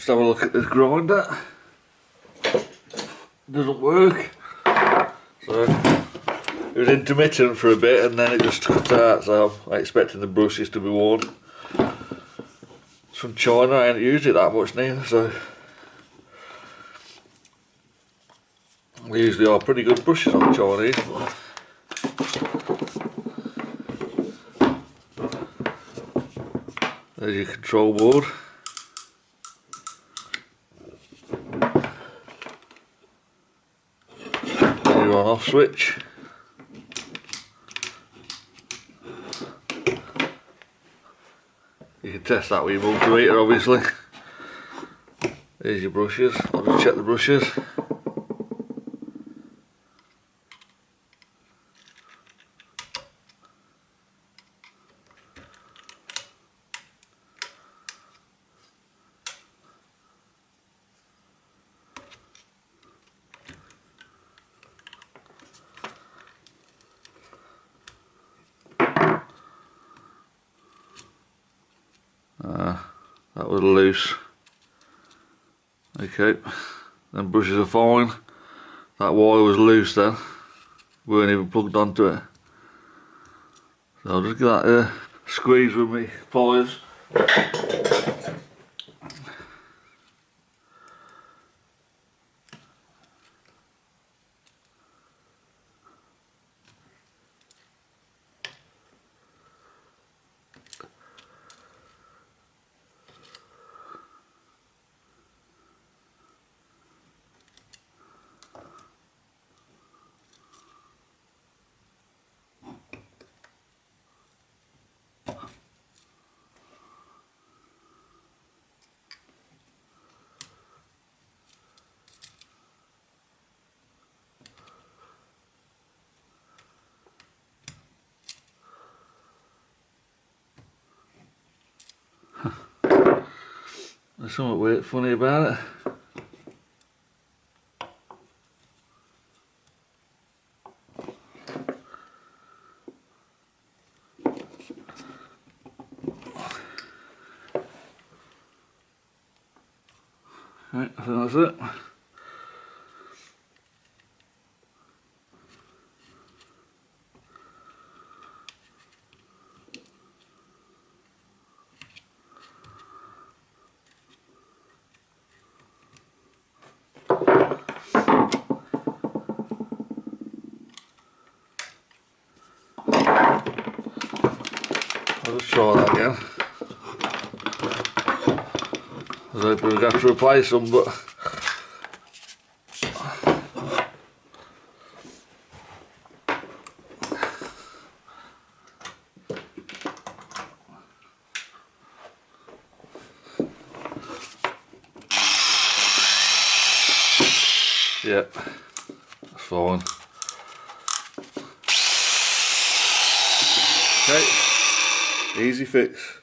Just have a look at this grinder. Doesn't work. So it was intermittent for a bit and then it just cut out, so I'm expecting the brushes to be worn. It's from China, I haven't used it that much neither, so they usually are pretty good brushes on Chinese. There's your control board. There's your on off switch. You can test that with your multimeter obviously. There's your brushes. I'll just check the brushes. That was loose. Okay, then brushes are fine. That wire was loose then, weren't even plugged onto it. So I'll just give that a squeeze with my pliers. There's something weird funny about it. Right, I think that's it. I'll just try that again. I was hoping we'd have to replace them, but yeah, that's fine. Okay, easy fix.